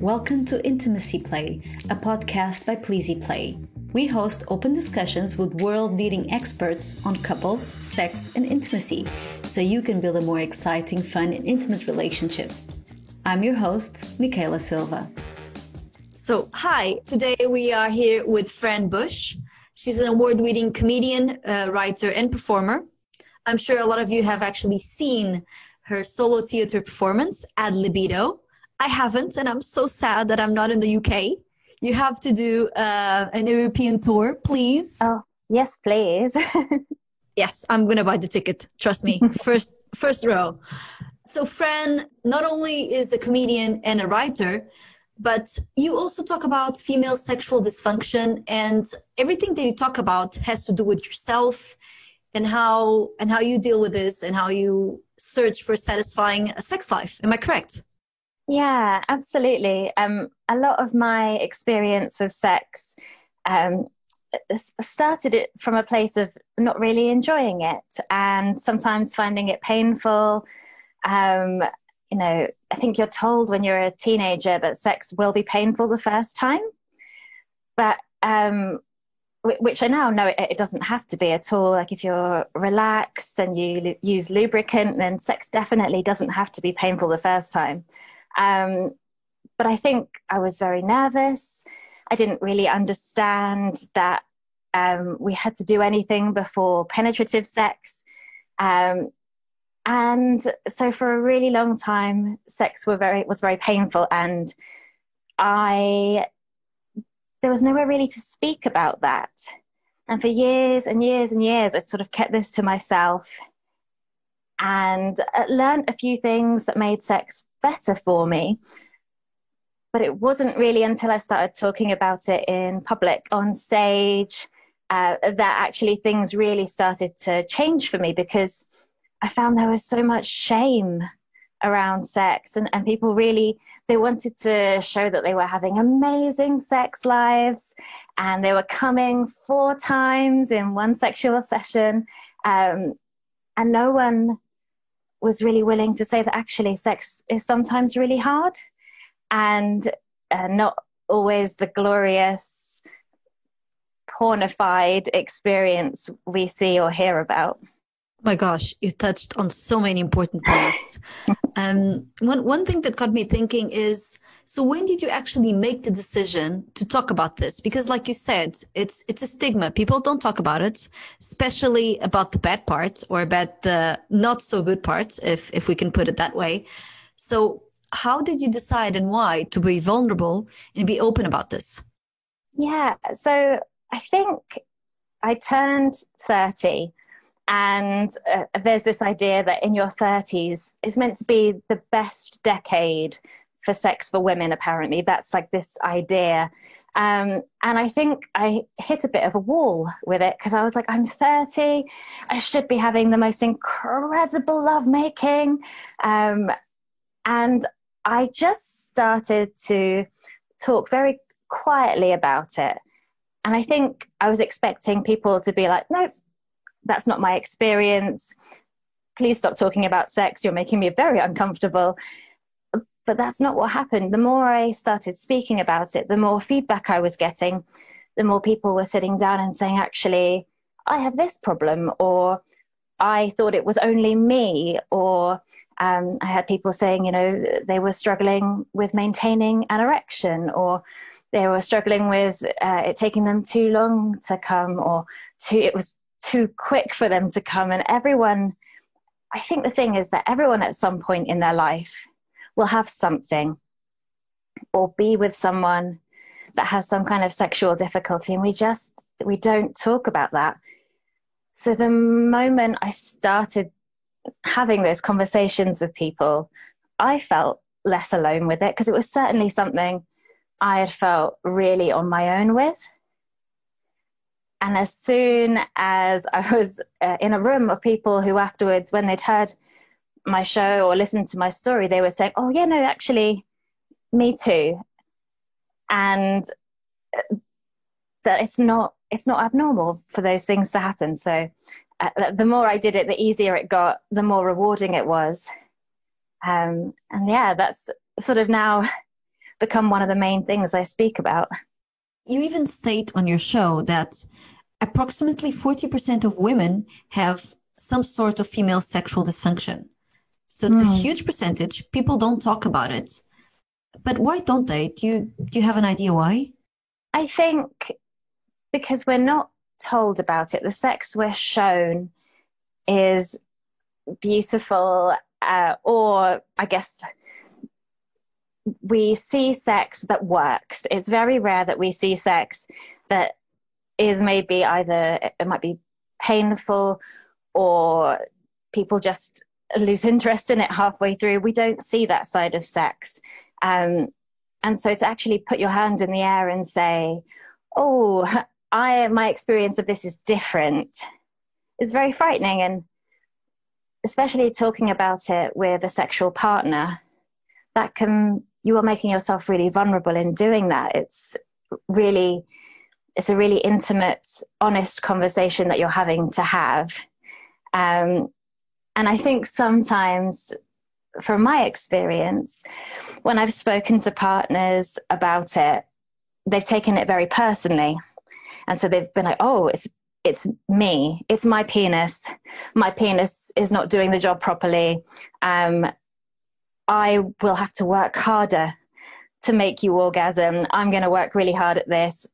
Welcome to Intimacy Play, a podcast by Pleasy Play. We host open discussions with world-leading experts on couples, sex, and intimacy, so you can build a more exciting, fun, and intimate relationship. I'm your host, Michaela Silva. So, hi. Today we are here with Fran Bush. She's an award-winning comedian, writer, and performer. I'm sure a lot of you have actually seen her solo theater performance, Ad Libido. I haven't, and I'm so sad that I'm not in the UK. You have to do an European tour, please. Oh, yes, please. Yes, I'm going to buy the ticket. Trust me. First row. So Fran not only is a comedian and a writer, but you also talk about female sexual dysfunction, and everything that you talk about has to do with yourself and how you deal with this and how you search for satisfying a sex life. Am I correct? Yeah, absolutely. A lot of my experience with sex started it from a place of not really enjoying it and sometimes finding it painful. I think you're told when you're a teenager that sex will be painful the first time, but which I now know it doesn't have to be at all. Like if you're relaxed and you use lubricant, then sex definitely doesn't have to be painful the first time. But I think I was very nervous. I didn't really understand that we had to do anything before penetrative sex. And so for a really long time, sex was very painful, and there was nowhere really to speak about that. And for years and years and years, I sort of kept this to myself and learned a few things that made sex better for me. But it wasn't really until I started talking about it in public, on stage, that actually things really started to change for me, because I found there was so much shame around sex, and people really, they wanted to show that they were having amazing sex lives and they were coming 4 times in one sexual session, and no one was really willing to say that actually sex is sometimes really hard and not always the glorious pornified experience we see or hear about. My gosh, you touched on so many important points. One thing that got me thinking is, so when did you actually make the decision to talk about this? Because like you said, it's a stigma. People don't talk about it, especially about the bad parts or about the not so good parts, if we can put it that way. So how did you decide and why to be vulnerable and be open about this? Yeah, so I think I turned 30. And there's this idea that in your 30s is meant to be the best decade for sex for women, apparently. That's like this idea. And I think I hit a bit of a wall with it, because I was like, I'm 30. I should be having the most incredible lovemaking. And I just started to talk very quietly about it. And I think I was expecting people to be like, no, that's not my experience. Please stop talking about sex. You're making me very uncomfortable. But that's not what happened. The more I started speaking about it, the more feedback I was getting, the more people were sitting down and saying, actually, I have this problem, or I thought it was only me, or I had people saying, they were struggling with maintaining an erection, or they were struggling with it taking them too long to come, or it was too quick for them to come. And everyone, I think the thing is that everyone at some point in their life will have something or be with someone that has some kind of sexual difficulty, and we don't talk about that. So the moment I started having those conversations with people, I felt less alone with it, because it was certainly something I had felt really on my own with. And as soon as I was in a room of people who afterwards, when they'd heard my show or listened to my story, they were saying, oh, yeah, no, actually, me too. And that it's not abnormal for those things to happen. So the more I did it, the easier it got, the more rewarding it was. And yeah, that's sort of now become one of the main things I speak about. You even state on your show that approximately 40% of women have some sort of female sexual dysfunction. So it's a huge percentage. People don't talk about it. But why don't they? Do you have an idea why? I think because we're not told about it. The sex we're shown is beautiful, or I guess we see sex that works. It's very rare that we see sex that is maybe either, it might be painful, or people just lose interest in it halfway through. We don't see that side of sex. And so to actually put your hand in the air and say, oh, my experience of this is different, is very frightening. And especially talking about it with a sexual partner, you are making yourself really vulnerable in doing that. It's a really intimate, honest conversation that you're having to have. And I think sometimes, from my experience, when I've spoken to partners about it, they've taken it very personally. And so they've been like, oh, it's me. It's my penis. My penis is not doing the job properly. I will have to work harder to make you orgasm. I'm going to work really hard at this.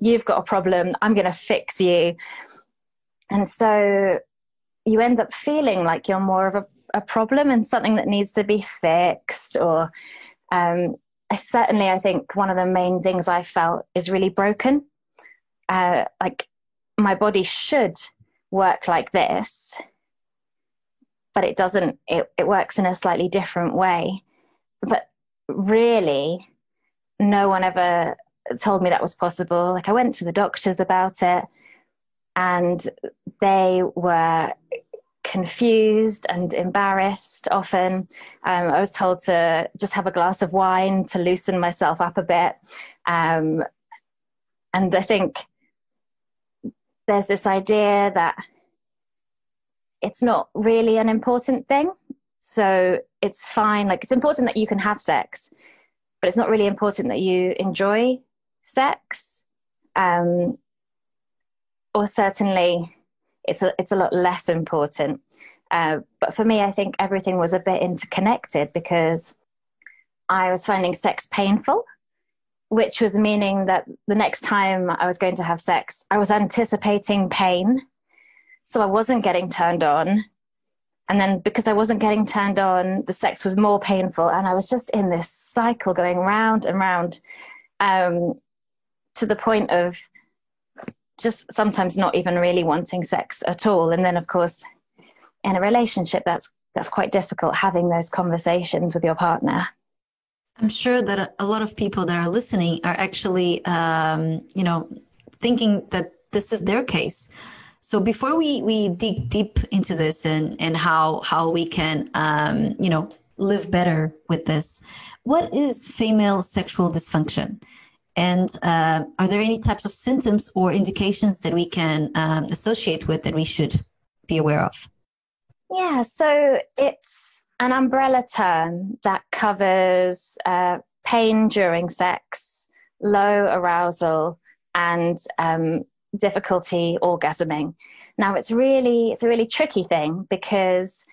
You've got a problem. I'm going to fix you. And so you end up feeling like you're more of a problem and something that needs to be fixed. Or I think one of the main things I felt is really broken. Like my body should work like this, but it doesn't. It works in a slightly different way. But really, no one ever told me that was possible. Like I went to the doctors about it, and they were confused and embarrassed often. I was told to just have a glass of wine to loosen myself up a bit. And I think there's this idea that it's not really an important thing. So it's fine. Like it's important that you can have sex, but it's not really important that you enjoy sex. Or certainly it's a lot less important. But for me, I think everything was a bit interconnected because I was finding sex painful, which was meaning that the next time I was going to have sex, I was anticipating pain. So I wasn't getting turned on. And then because I wasn't getting turned on, the sex was more painful. And I was just in this cycle going round and round, to the point of just sometimes not even really wanting sex at all. And then, of course, in a relationship, that's quite difficult, having those conversations with your partner. I'm sure that a lot of people that are listening are actually, thinking that this is their case. So before we dig deep into this and how we can, live better with this, what is female sexual dysfunction? And are there any types of symptoms or indications that we can associate with that we should be aware of? Yeah, so it's an umbrella term that covers pain during sex, low arousal, and difficulty orgasming. Now, it's a really tricky thing because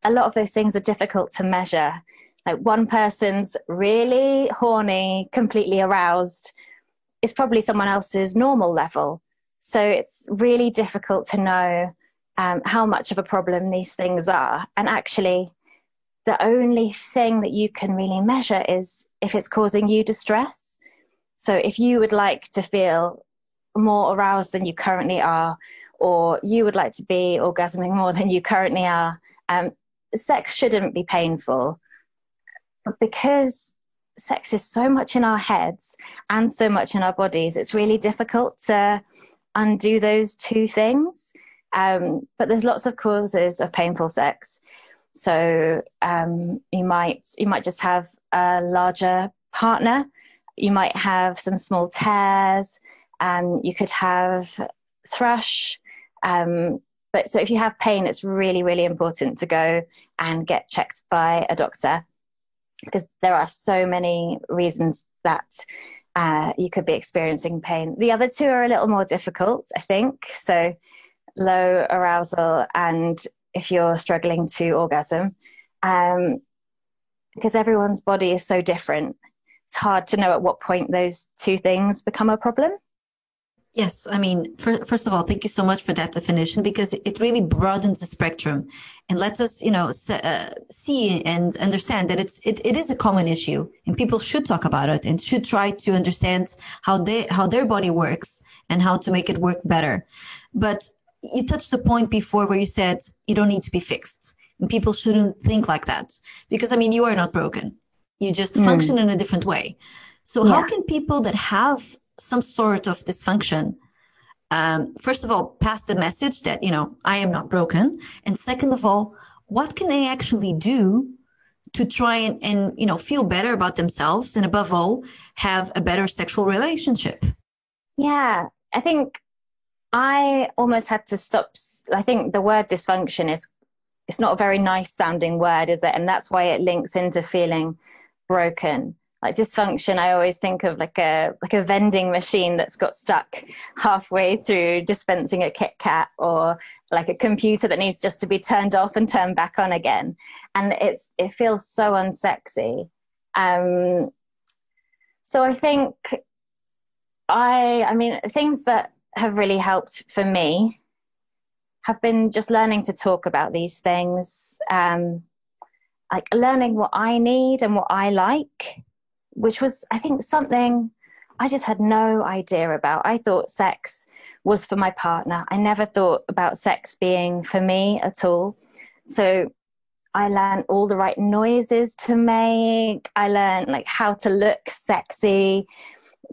a lot of those things are difficult to measure. Like one person's really horny, completely aroused, is probably someone else's normal level. So it's really difficult to know how much of a problem these things are. And actually, the only thing that you can really measure is if it's causing you distress. So if you would like to feel more aroused than you currently are, or you would like to be orgasming more than you currently are, sex shouldn't be painful. But because sex is so much in our heads and so much in our bodies, it's really difficult to undo those two things. But there's lots of causes of painful sex. So you might just have a larger partner. You might have some small tears. You could have thrush. But so if you have pain, it's really, really important to go and get checked by a doctor. because there are so many reasons that you could be experiencing pain. The other two are a little more difficult, I think. So low arousal and if you're struggling to orgasm, because everyone's body is so different. It's hard to know at what point those two things become a problem. Yes, I mean, first of all, thank you so much for that definition, because it really broadens the spectrum and lets us, see and understand that it is a common issue, and people should talk about it and should try to understand how their body works and how to make it work better. But you touched the point before where you said you don't need to be fixed, and people shouldn't think like that, because I mean, you are not broken. You just function in a different way. So how can people that have some sort of dysfunction, first of all, pass the message that, I am not broken. And second of all, what can they actually do to try and feel better about themselves, and above all, have a better sexual relationship? Yeah, I think I almost had to stop. I think the word dysfunction it's not a very nice sounding word, is it? And that's why it links into feeling broken. Like dysfunction, I always think of like a vending machine that's got stuck halfway through dispensing a Kit Kat, or like a computer that needs just to be turned off and turned back on again. And it feels so unsexy. So I think I mean, things that have really helped for me have been just learning to talk about these things, like learning what I need and what I like, which was, I think, something I just had no idea about. I thought sex was for my partner. I never thought about sex being for me at all. So I learned all the right noises to make. I learned like how to look sexy.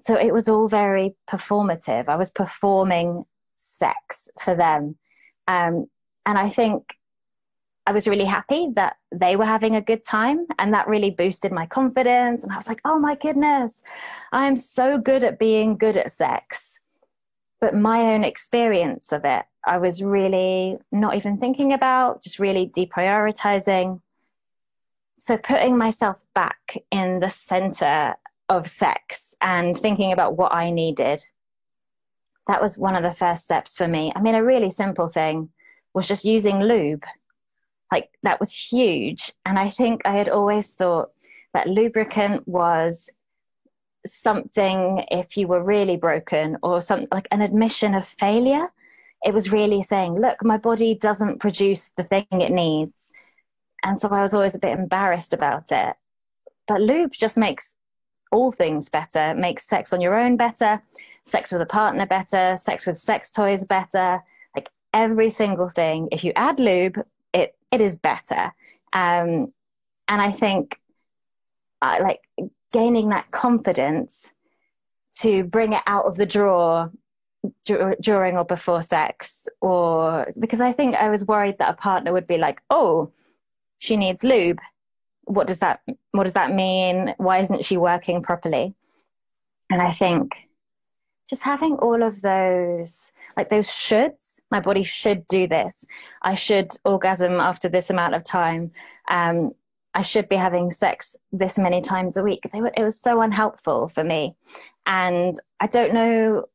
So it was all very performative. I was performing sex for them. And I think I was really happy that they were having a good time, and that really boosted my confidence. And I was like, oh my goodness, I'm so good at being good at sex. But my own experience of it, I was really not even thinking about, just really deprioritizing. So putting myself back in the center of sex and thinking about what I needed, that was one of the first steps for me. I mean, a really simple thing was just using lube. Like, that was huge. And I think I had always thought that lubricant was something if you were really broken, or something like an admission of failure. It was really saying, look, my body doesn't produce the thing it needs. And so I was always a bit embarrassed about it. But lube just makes all things better. It makes sex on your own better, sex with a partner better, sex with sex toys better. Like every single thing, if you add lube, it is better. And I think like gaining that confidence to bring it out of the drawer during or before sex, or because I think I was worried that a partner would be like, oh, she needs lube. What does that mean? Why isn't she working properly? And I think just having all of those, like those shoulds, my body should do this. I should orgasm after this amount of time. I should be having sex this many times a week. It was so unhelpful for me. And I don't know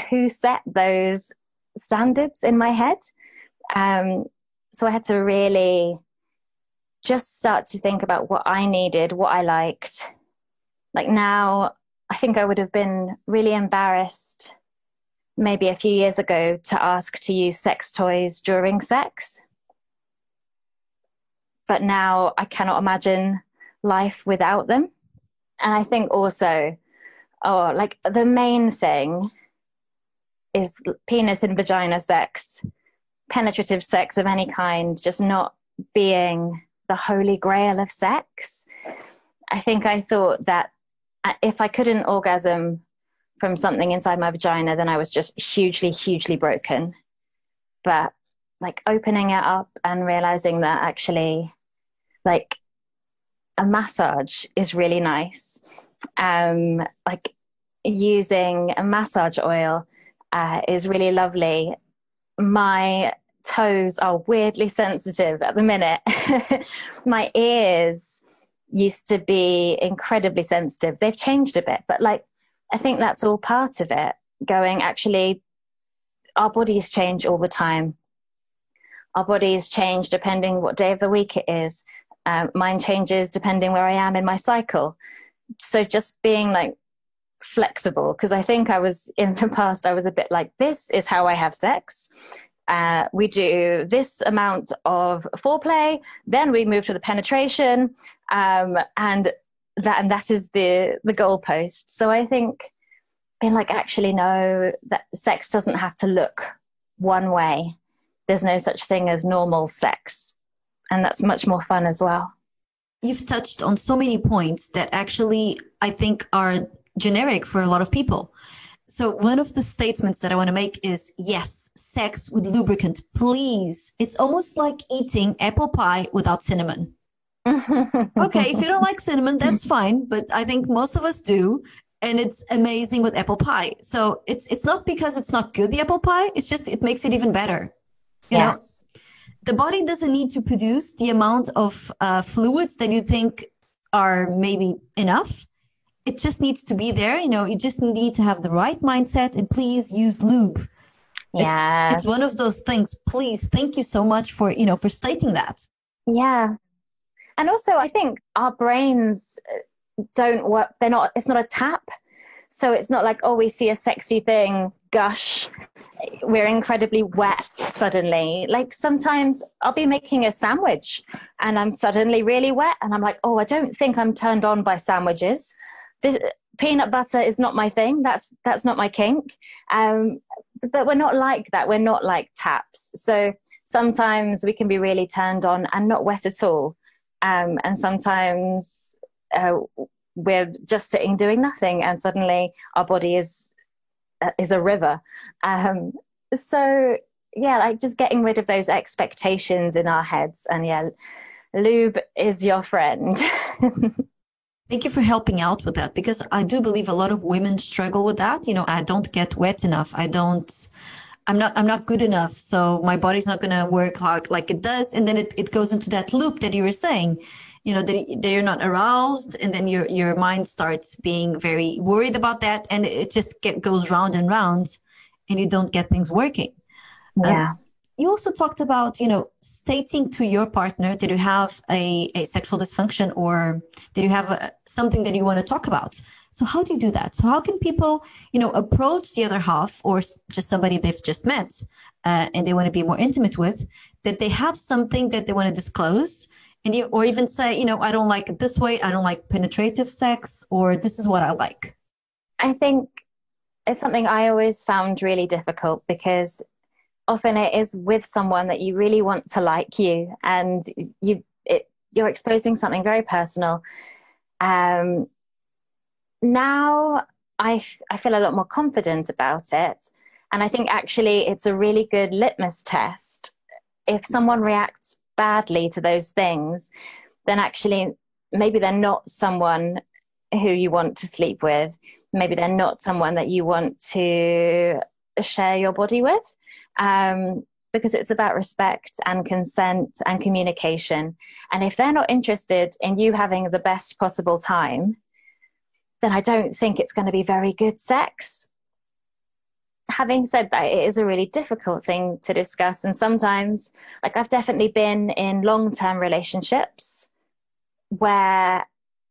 who set those standards in my head. So I had to really just start to think about what I needed, what I liked. Like now, I think I would have been really embarrassed maybe a few years ago to ask to use sex toys during sex. But now I cannot imagine life without them. And I think also, like the main thing is penis and vagina sex, penetrative sex of any kind, just not being the holy grail of sex. I think I thought that if I couldn't orgasm from something inside my vagina, then I was just hugely, hugely broken. But like opening it up and realizing that actually like a massage is really nice. Like using a massage oil is really lovely. My toes are weirdly sensitive at the minute. My ears used to be incredibly sensitive. They've changed a bit, but like, I think that's all part of it. Going, actually, our bodies change all the time. Our bodies change depending what day of the week it is. Mine changes depending where I am in my cycle. So just being like flexible, because I think I was in the past, I was a bit like, this is how I have sex. We do this amount of foreplay, then we move to the penetration, and that is the goalpost. So I think being like, actually, no, that sex doesn't have to look one way. There's no such thing as normal sex, and that's much more fun as well. You've touched on so many points that actually I think are generic for a lot of people. So one of the statements that I want to make is, yes, sex with lubricant, please. It's almost like eating apple pie without cinnamon. Okay, if you don't like cinnamon, that's fine. But I think most of us do. And it's amazing with apple pie. So it's not because it's not good, the apple pie. It's just, it makes it even better. You know, the body doesn't need to produce the amount of fluids that you think are maybe enough. It just needs to be there. You know, you just need to have the right mindset, and please use lube. Yeah. It's one of those things. Please. Thank you so much for, for stating that. Yeah. And also I think our brains don't work. It's not a tap. So it's not like, oh, we see a sexy thing, gush, we're incredibly wet suddenly. Like sometimes I'll be making a sandwich and I'm suddenly really wet and I'm like, oh, I don't think I'm turned on by sandwiches. Peanut butter is not my thing. That's not my kink. But we're not like that. We're not like taps. So sometimes we can be really turned on and not wet at all. And sometimes we're just sitting doing nothing, and suddenly our body is a river. So yeah, like just getting rid of those expectations in our heads, and yeah, lube is your friend. Thank you for helping out with that, because I do believe a lot of women struggle with that. I don't get wet enough. I'm not good enough. So my body's not going to work like it does. And then it goes into that loop that you were saying, that you're not aroused. And then your mind starts being very worried about that. And it just goes round and round, and you don't get things working. Yeah. You also talked about, stating to your partner that you have a sexual dysfunction, or that you have something that you want to talk about. So how do you do that? So how can people, approach the other half, or just somebody they've just met and they want to be more intimate with, that they have something that they want to disclose, or even say, I don't like it this way. I don't like penetrative sex, or this is what I like. I think it's something I always found really difficult, because often it is with someone that you really want to like you, and you're exposing something very personal. Now I feel a lot more confident about it, and I think actually it's a really good litmus test. If someone reacts badly to those things, then actually maybe they're not someone who you want to sleep with. Maybe they're not someone that you want to share your body with. Because it's about respect and consent and communication. And if they're not interested in you having the best possible time, then I don't think it's going to be very good sex. Having said that, it is a really difficult thing to discuss. And sometimes, like, I've definitely been in long-term relationships where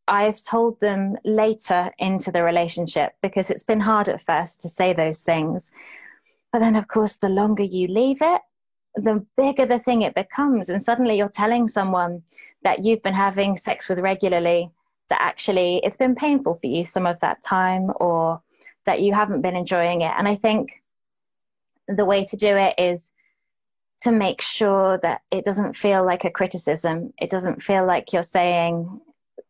I've told them later into the relationship, because it's been hard at first to say those things. But then, of course, the longer you leave it, the bigger the thing it becomes. And suddenly you're telling someone that you've been having sex with regularly, that actually it's been painful for you some of that time, or that you haven't been enjoying it. And I think the way to do it is to make sure that it doesn't feel like a criticism. It doesn't feel like you're saying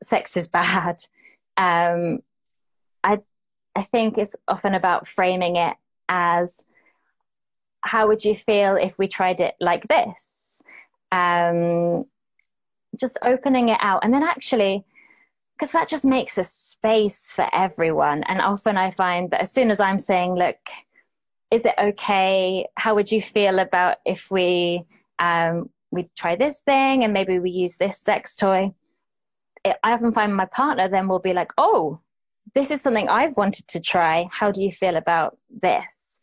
sex is bad. I think it's often about framing it as, how would you feel if we tried it like this? Just opening it out. And then actually, because that just makes a space for everyone. And often I find that as soon as I'm saying, look, is it okay? How would you feel about if we try this thing and maybe we use this sex toy? I often find my partner then will be like, oh, this is something I've wanted to try. How do you feel about this?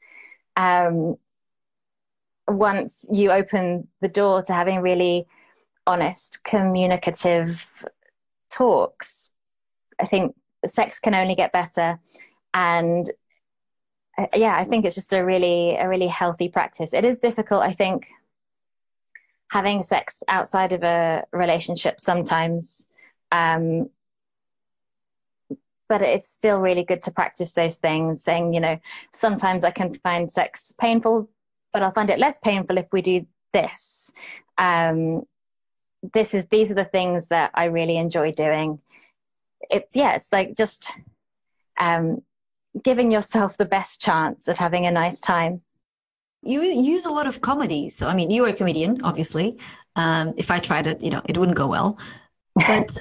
Once you open the door to having really honest, communicative talks, I think sex can only get better. And yeah, I think it's just a really healthy practice. It is difficult, I think, having sex outside of a relationship sometimes. But it's still really good to practice those things, saying, sometimes I can find sex painful, but I'll find it less painful if we do this. These are the things that I really enjoy doing. It's like just giving yourself the best chance of having a nice time. You use a lot of comedy. So, I mean, you are a comedian, obviously. If I tried it, it wouldn't go well. But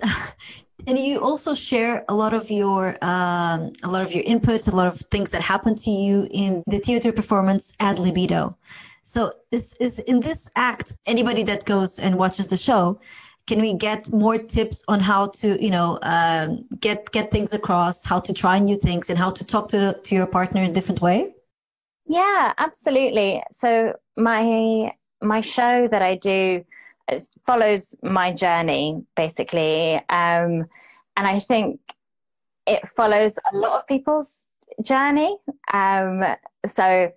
and you also share a lot of your inputs, a lot of things that happen to you in the theater performance Ad Libido. So this is in this act, anybody that goes and watches the show, can we get more tips on how to, get things across, how to try new things, and how to talk to your partner in a different way? Yeah, absolutely. So my show that I do follows my journey, basically. And I think it follows a lot of people's journey. So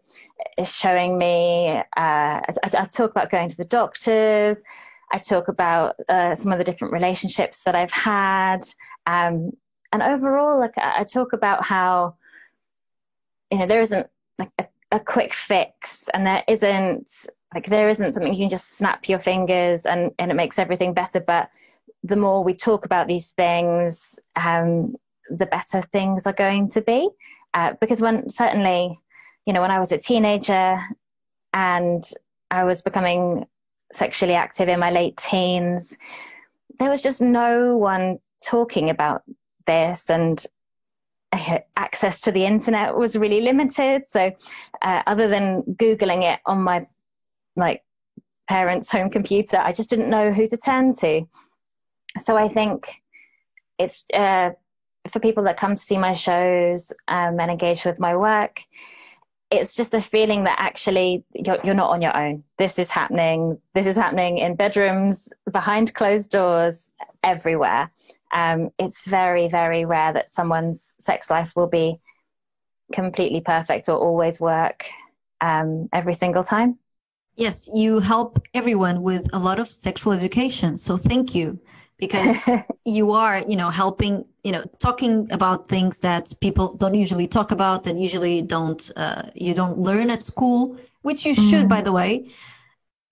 it's showing me, I talk about going to the doctors. I talk about some of the different relationships that I've had. And overall, like I talk about how, there isn't like a quick fix, and there isn't something you can just snap your fingers and it makes everything better. But the more we talk about these things, the better things are going to be. Because when I was a teenager and I was becoming sexually active in my late teens, there was just no one talking about this, and access to the internet was really limited. So other than Googling it on my parents' home computer, I just didn't know who to turn to. So I think it's for people that come to see my shows and engage with my work, it's just a feeling that actually you're not on your own. This is happening in bedrooms, behind closed doors, everywhere. It's very, very rare that someone's sex life will be completely perfect or always work every single time. Yes, you help everyone with a lot of sexual education. So thank you, because you are, helping, talking about things that people don't usually talk about, that usually you don't learn at school, which you should, by the way.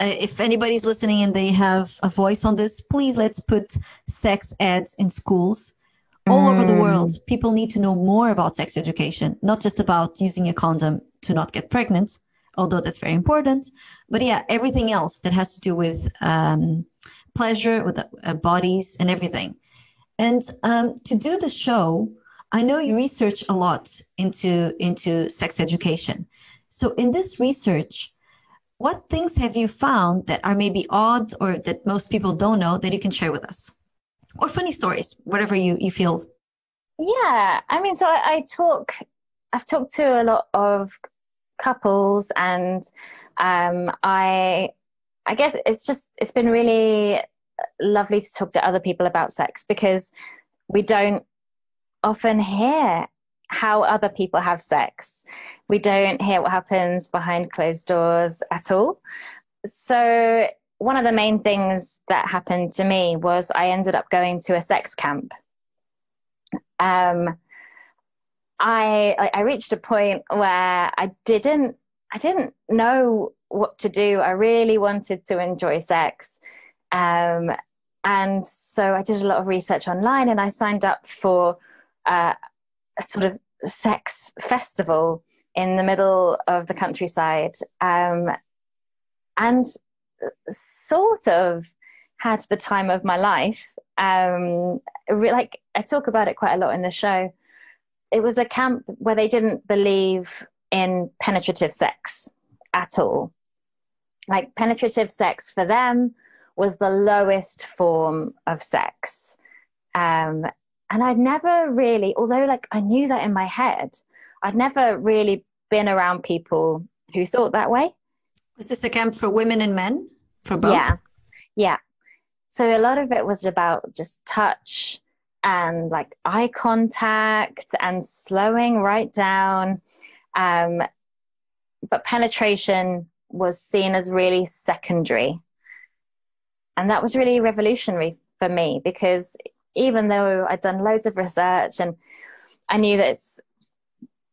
If anybody's listening and they have a voice on this, please let's put sex eds in schools all over the world. People need to know more about sex education, not just about using a condom to not get pregnant, although that's very important. But yeah, everything else that has to do with pleasure, with bodies and everything. And to do the show, I know you research a lot into sex education. So in this research, what things have you found that are maybe odd or that most people don't know that you can share with us? Or funny stories, whatever you feel. Yeah, I mean, so I've talked to a lot of couples, and I guess it's been really lovely to talk to other people about sex, because we don't often hear how other people have sex. We don't hear what happens behind closed doors at all. So one of the main things that happened to me was I ended up going to a sex camp. I reached a point where I didn't know what to do. I really wanted to enjoy sex. And so I did a lot of research online, and I signed up for a sort of sex festival in the middle of the countryside, and sort of had the time of my life. Like I talk about it quite a lot in the show. It was a camp where they didn't believe in penetrative sex at all. Like penetrative sex for them was the lowest form of sex. Um, and I'd never really, although like I knew that in my head, I'd never really been around people who thought that way. Was this a camp for women and men? For both? Yeah, yeah. So a lot of it was about just touch and like eye contact and slowing right down. Um, but penetration was seen as really secondary. And that was really revolutionary for me because even though I'd done loads of research and I knew that is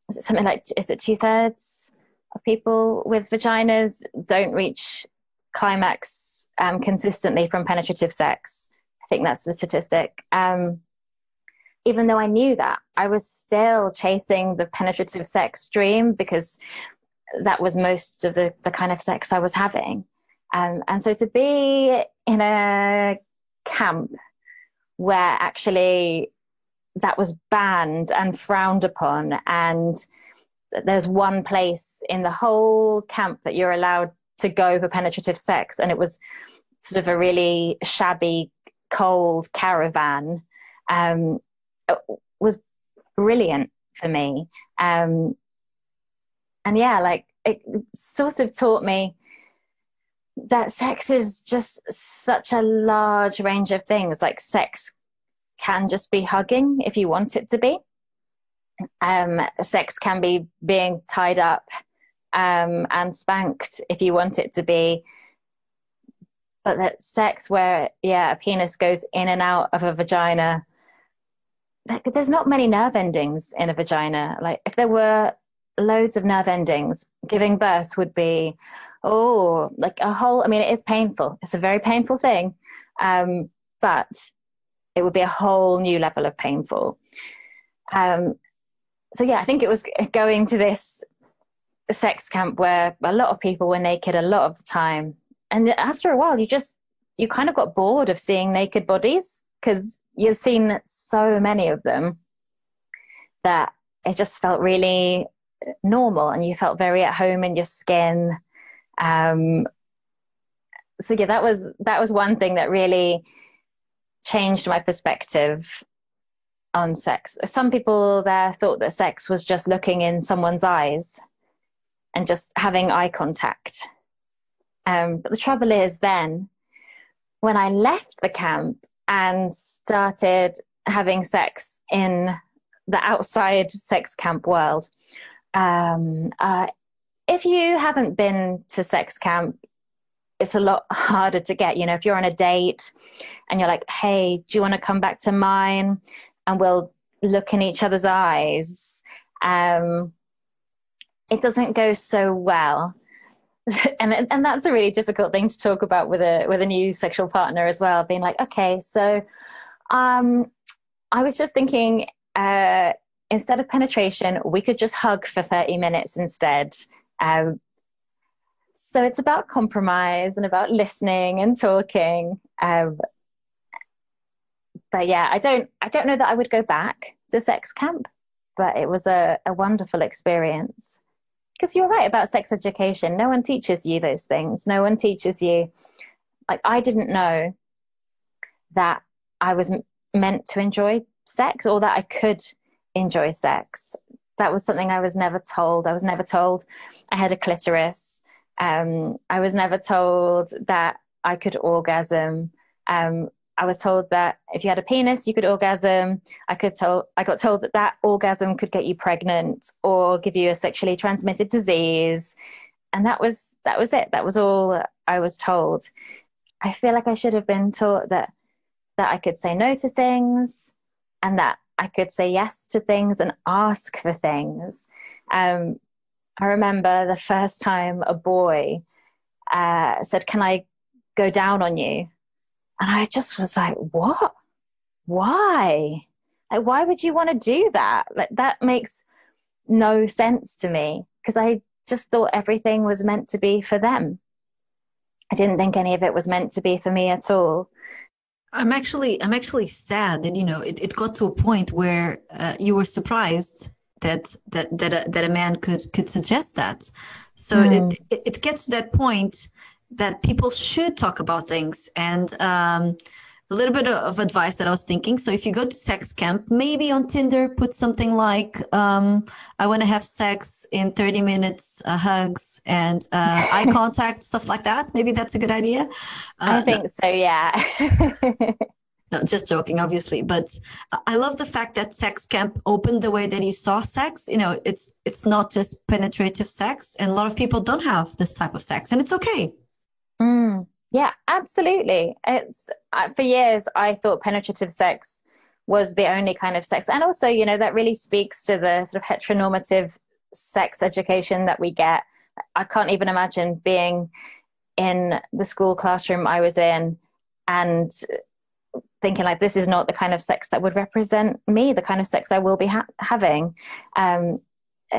it something like, is it 2/3 of people with vaginas don't reach climax consistently from penetrative sex? I think that's the statistic. Even though I knew that, I was still chasing the penetrative sex dream because that was most of the kind of sex I was having. And so to be in a camp where actually that was banned and frowned upon, and there's one place in the whole camp that you're allowed to go for penetrative sex, and it was sort of a really shabby, cold caravan, it was brilliant for me. And yeah, like it sort of taught me that sex is just such a large range of things. Like sex can just be hugging if you want it to be. Sex can be being tied up and spanked if you want it to be. But that sex where, yeah, a penis goes in and out of a vagina, there's not many nerve endings in a vagina. Like if there were loads of nerve endings, giving birth would be, oh, like a whole, I mean, it is painful. It's a very painful thing. But it would be a whole new level of painful. So yeah, I think it was going to this sex camp where a lot of people were naked a lot of the time. And after a while, you kind of got bored of seeing naked bodies because you've seen so many of them that it just felt really normal and you felt very at home in your skin. So yeah, that was one thing that really changed my perspective on sex. Some people there thought that sex was just looking in someone's eyes and just having eye contact. But the trouble is then, when I left the camp and started having sex in the outside sex camp world, if you haven't been to sex camp, it's a lot harder to get. You know, if you're on a date and you're like, hey, do you want to come back to mine? And we'll look in each other's eyes. It doesn't go so well. And that's a really difficult thing to talk about with a new sexual partner as well, being like, okay, so I was just thinking, instead of penetration, we could just hug for 30 minutes instead. So it's about compromise and about listening and talking. But yeah, I don't know that I would go back to sex camp, but it was a wonderful experience. Because you're right about sex education. No one teaches you those things. No one teaches you. Like, I didn't know that I was meant to enjoy sex or that I could enjoy sex. That was something I was never told. I was never told I had a clitoris. I was never told that I could orgasm. I was told that if you had a penis, you could orgasm. I got told that orgasm could get you pregnant or give you a sexually transmitted disease. And that was it. That was all I was told. I feel like I should have been taught that I could say no to things and that I could say yes to things and ask for things. I remember the first time a boy said, "Can I go down on you?" And I just was like, what? Why? Like, why would you want to do that? Like, that makes no sense to me because I just thought everything was meant to be for them. I didn't think any of it was meant to be for me at all. I'm actually sad that, it got to a point where you were surprised that a man could suggest that. So it gets to that point that people should talk about things. And a little bit of advice that I was thinking. So if you go to sex camp, maybe on Tinder, put something like, I want to have sex in 30 minutes, hugs and eye contact, stuff like that. Maybe that's a good idea. I No, think so, yeah. no, just joking, obviously. But I love the fact that sex camp opened the way that you saw sex. You know, it's not just penetrative sex, and a lot of people don't have this type of sex, and it's okay. Mm, yeah, absolutely. It's for years I thought penetrative sex was the only kind of sex, and also, that really speaks to the sort of heteronormative sex education that we get. I can't even imagine being in the school classroom I was in and thinking like this is not the kind of sex that would represent me, the kind of sex I will be having. I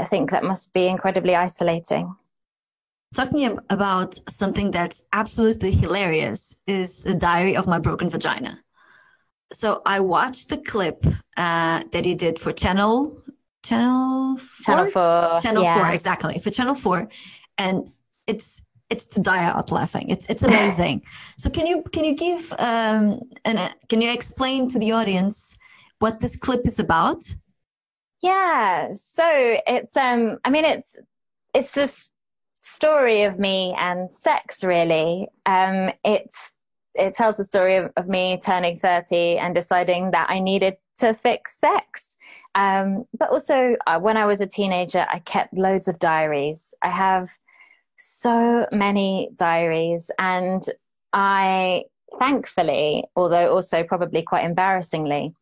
think that must be incredibly isolating. Talking about something that's absolutely hilarious is the Diary of My Broken Vagina. So I watched the clip that he did for Channel Channel 4? 4, Channel 4, yeah. exactly, for Channel 4. And it's to die out laughing. It's amazing. So can you give and can you explain to the audience what this clip is about? Yeah, so it's this story of me and sex, really. It tells the story of me turning 30 and deciding that I needed to fix sex. But also, when I was a teenager, I kept loads of diaries. I have so many diaries, and I thankfully, although also probably quite embarrassingly,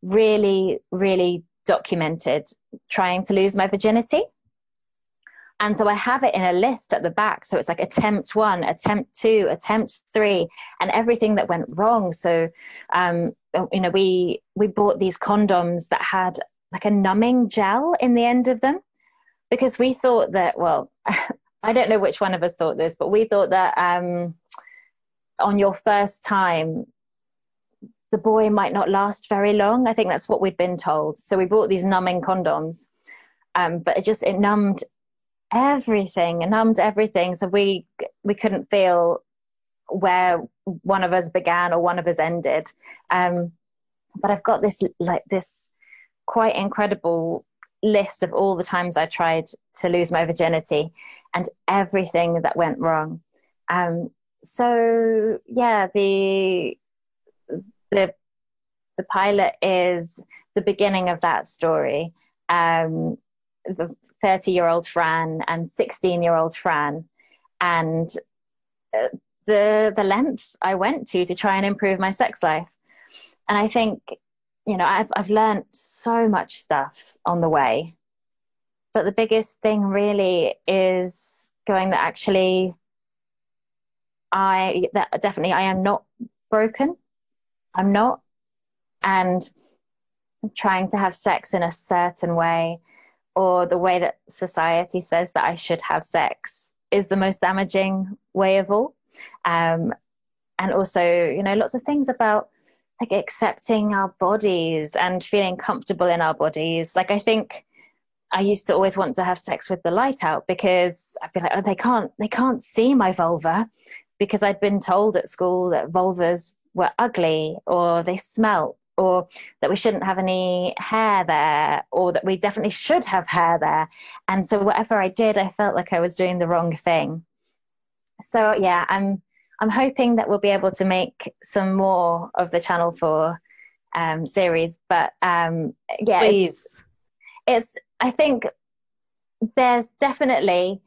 really, really documented trying to lose my virginity. And so I have it in a list at the back. So it's like attempt 1, attempt 2, attempt 3, and everything that went wrong. So, we bought these condoms that had like a numbing gel in the end of them because we thought that, well, I don't know which one of us thought this, but we thought that on your first time, the boy might not last very long. I think that's what we'd been told. So we bought these numbing condoms, but it numbed everything. It numbed everything. So we couldn't feel where one of us began or one of us ended. But I've got this quite incredible list of all the times I tried to lose my virginity and everything that went wrong. So yeah, the pilot is the beginning of that story. The 30-year-old Fran and 16-year-old Fran, and the lengths I went to try and improve my sex life. And I think, I've learned so much stuff on the way, but the biggest thing really is going that actually definitely I am not broken. I'm not. And trying to have sex in a certain way or the way that society says that I should have sex is the most damaging way of all. And also, lots of things about like accepting our bodies and feeling comfortable in our bodies. Like I think I used to always want to have sex with the light out because I'd be like, oh, they can't see my vulva, because I'd been told at school that vulvas were ugly or they smelt, or that we shouldn't have any hair there, or that we definitely should have hair there. And so whatever I did, I felt like I was doing the wrong thing. So yeah, I'm hoping that we'll be able to make some more of the Channel 4 series. But yeah, Please. it's I think there's definitely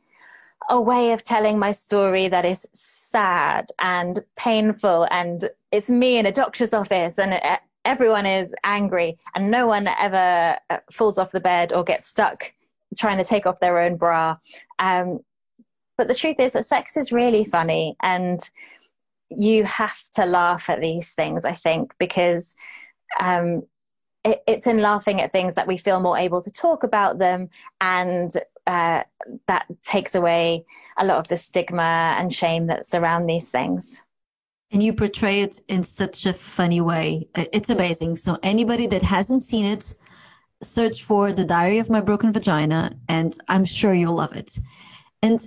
a way of telling my story that is sad and painful, and it's me in a doctor's office and everyone is angry and no one ever falls off the bed or gets stuck trying to take off their own bra. But the truth is that sex is really funny, and you have to laugh at these things, I think, because it's in laughing at things that we feel more able to talk about them, and that takes away a lot of the stigma and shame that's around these things. And you portray it in such a funny way. It's amazing. So anybody that hasn't seen it, search for The Diary of My Broken Vagina, and I'm sure you'll love it. And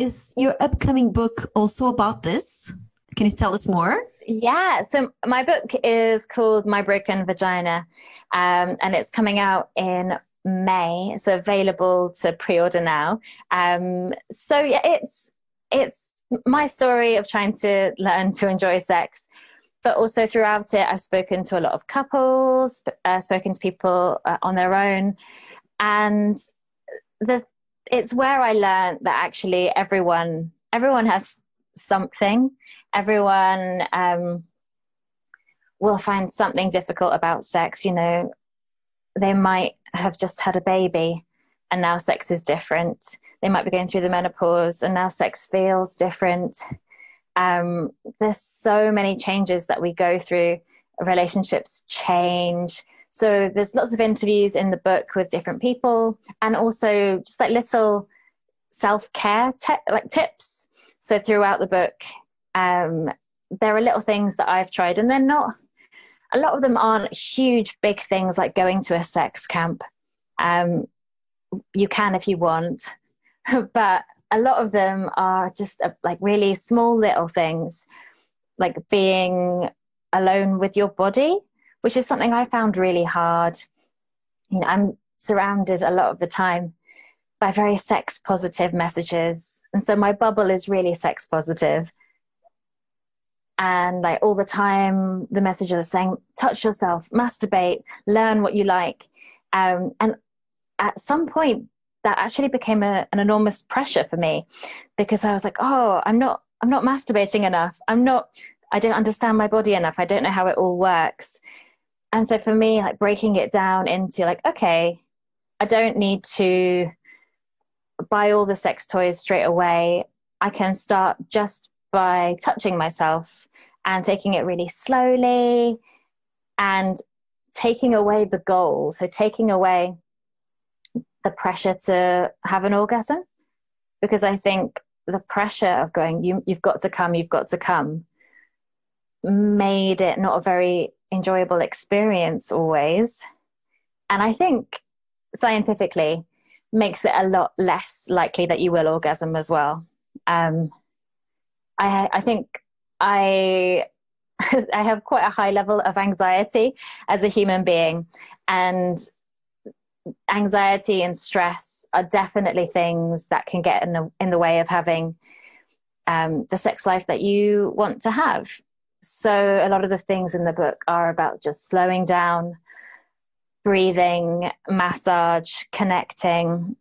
is your upcoming book also about this? Can you tell us more? Yeah, so my book is called My Broken Vagina, and it's coming out in May. It's available to pre-order now. So yeah, it's my story of trying to learn to enjoy sex, but also throughout it, I've spoken to a lot of couples, spoken to people on their own, and the it's where I learned that actually everyone has something. Everyone will find something difficult about sex. You know, they might have just had a baby and now sex is different. They might be going through the menopause and now sex feels different. There's so many changes that we go through. Relationships change. So there's lots of interviews in the book with different people, and also just like little self-care like tips. So throughout the book, there are little things that I've tried, and they're not, a lot of them aren't huge, big things like going to a sex camp. You can if you want, but a lot of them are just like really small little things, like being alone with your body, which is something I found really hard. You know, I'm surrounded a lot of the time by very sex positive messages. And so my bubble is really sex positive. And like all the time, the messages are saying, touch yourself, masturbate, learn what you like. And at some point, that actually became an enormous pressure for me, because I was like, oh, I'm not masturbating enough. I don't understand my body enough. I don't know how it all works. And so for me, like breaking it down into like, okay, I don't need to buy all the sex toys straight away. I can start just by touching myself and taking it really slowly and taking away the goal. So taking away the pressure to have an orgasm, because I think the pressure of going, you've got to come, made it not a very enjoyable experience always. And I think scientifically makes it a lot less likely that you will orgasm as well. I think I I have quite a high level of anxiety as a human being, and anxiety and stress are definitely things that can get in the way of having the sex life that you want to have. So a lot of the things in the book are about just slowing down, breathing, massage, connecting,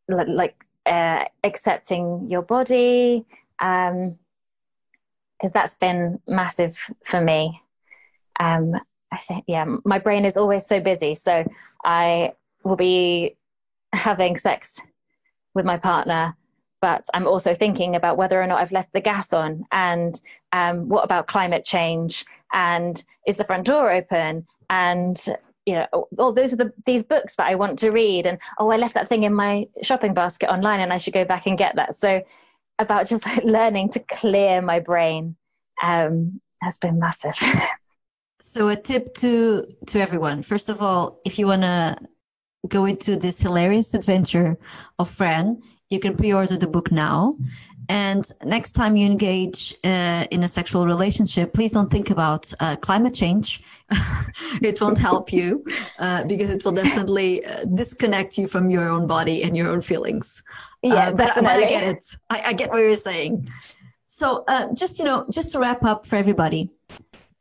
like accepting your body, because that's been massive for me. I think, yeah, my brain is always so busy. So I will be having sex with my partner, but I'm also thinking about whether or not I've left the gas on, and what about climate change, and is the front door open, and you know, oh, those are these books that I want to read, and oh, I left that thing in my shopping basket online, and I should go back and get that. So about just like learning to clear my brain has been massive. So a tip to everyone. First of all, if you want to go into this hilarious adventure of Fran, you can pre-order the book now. And next time you engage in a sexual relationship, please don't think about climate change. It won't help you because it will definitely disconnect you from your own body and your own feelings. Yeah, but I get it. I get what you're saying. So just to wrap up for everybody,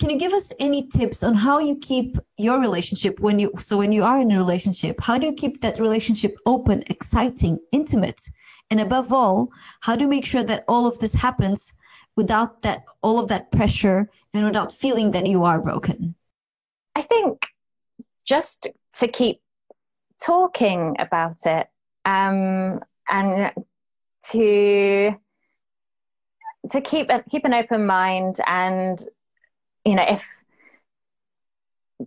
can you give us any tips on how you keep your relationship when you are in a relationship? How do you keep that relationship open, exciting, intimate? And above all, how do you make sure that all of this happens without all of that pressure and without feeling that you are broken? I think just to keep talking about it, and to keep an open mind, and you know,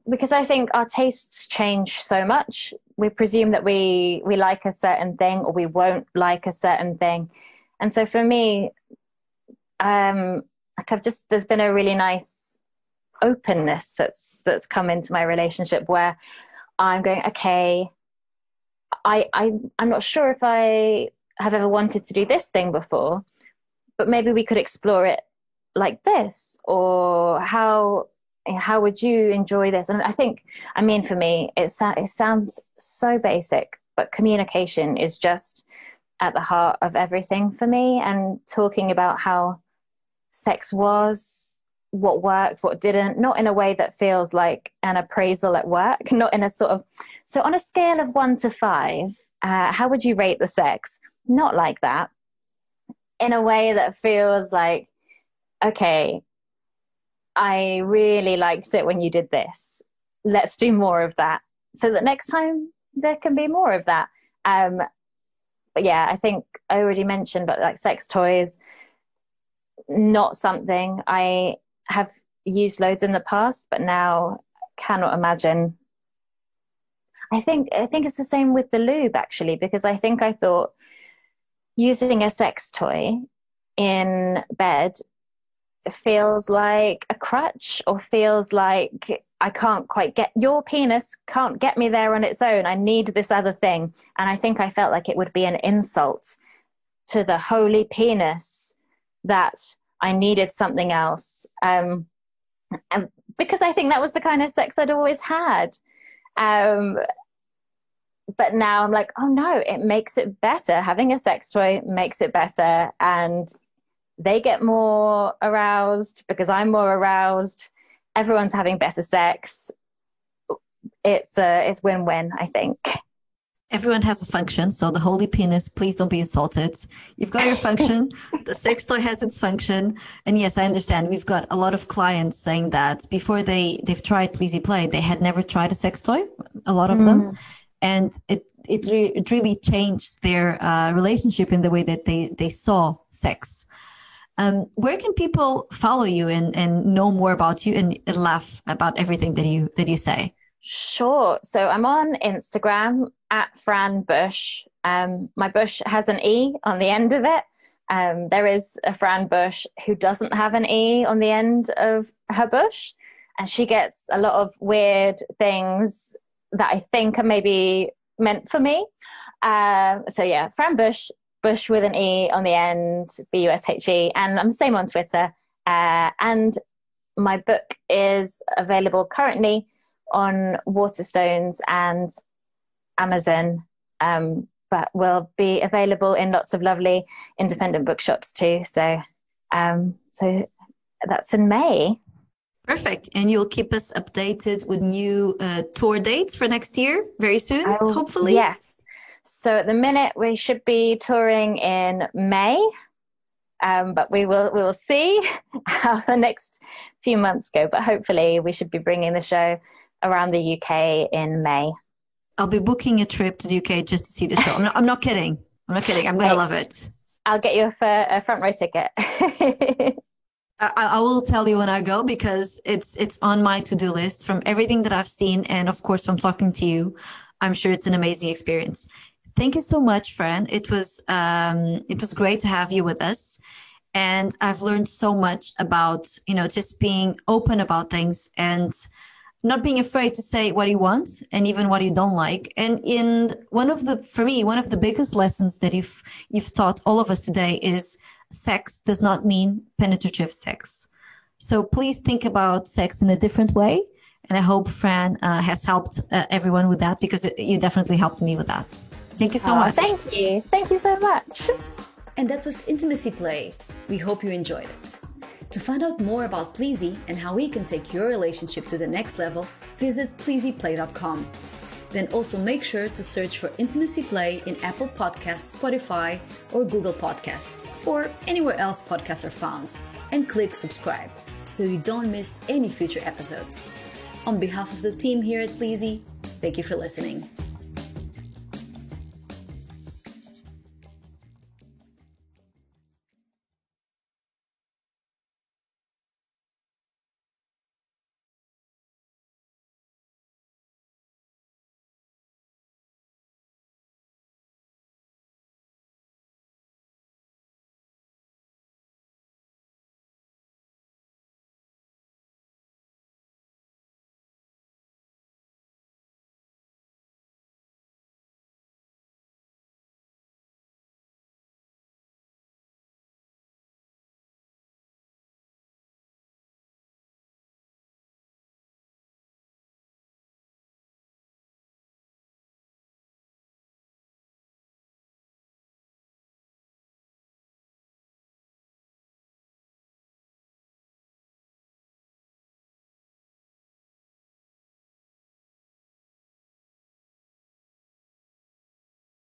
because I think our tastes change so much. We presume that we like a certain thing, or we won't like a certain thing. And so for me, there's been a really nice openness that's come into my relationship, where I'm going, okay, I'm not sure if I have ever wanted to do this thing before, but maybe we could explore it like this? Or how would you enjoy this? And I think, I mean, for me, it sounds so basic, but communication is just at the heart of everything for me. And talking about how sex was, what worked, what didn't, not in a way that feels like an appraisal at work, not in a sort of, so on a scale of 1 to 5, how would you rate the sex? Not like that. In a way that feels like, okay, I really liked it when you did this. Let's do more of that. So that next time there can be more of that. But yeah, I think I already mentioned, but like sex toys, not something I have used loads in the past, but now cannot imagine. I think it's the same with the lube, actually, because I thought using a sex toy in bed feels like a crutch, or feels like I can't quite get, your penis can't get me there on its own. I need this other thing. And I think I felt like it would be an insult to the holy penis that I needed something else. And because I think that was the kind of sex I'd always had. But now I'm like, oh no, it makes it better. Having a sex toy makes it better. And they get more aroused because I'm more aroused. Everyone's having better sex. It's win-win, I think. Everyone has a function, so the holy penis, please don't be insulted. You've got your function. The sex toy has its function. And yes, I understand. We've got a lot of clients saying that before they've tried Pleasy Play, they had never tried a sex toy, a lot of them. And it really changed their relationship in the way that they saw sex. Where can people follow you and know more about you and laugh about everything that you say? Sure. So I'm on Instagram at Fran Bush. My Bush has an E on the end of it. There is a Fran Bush who doesn't have an E on the end of her bush. And she gets a lot of weird things that I think are maybe meant for me. So yeah, Fran Bush, Bush with an E on the end, Bushe. And I'm the same on Twitter. And my book is available currently on Waterstones and Amazon, but will be available in lots of lovely independent bookshops too. So that's in May. Perfect. And you'll keep us updated with new tour dates for next year very soon, hopefully. Yes. So at the minute we should be touring in May, but we will see how the next few months go. But hopefully we should be bringing the show around the UK in May. I'll be booking a trip to the UK just to see the show. I'm not kidding. I'm going to love it. I'll get you a front row ticket. I will tell you when I go, because it's on my to-do list from everything that I've seen. And of course, from talking to you, I'm sure it's an amazing experience. Thank you so much, Fran. It was great to have you with us. And I've learned so much about, just being open about things and not being afraid to say what you want and even what you don't like. And for me, one of the biggest lessons that you've taught all of us today is sex does not mean penetrative sex. So please think about sex in a different way. And I hope Fran has helped everyone with that, because you definitely helped me with that. Thank you so much. Thank you. Thank you so much. And that was Intimacy Play. We hope you enjoyed it. To find out more about Pleasy and how we can take your relationship to the next level, visit pleasyplay.com. Then also make sure to search for Intimacy Play in Apple Podcasts, Spotify, or Google Podcasts, or anywhere else podcasts are found, and click subscribe so you don't miss any future episodes. On behalf of the team here at Pleasy, thank you for listening.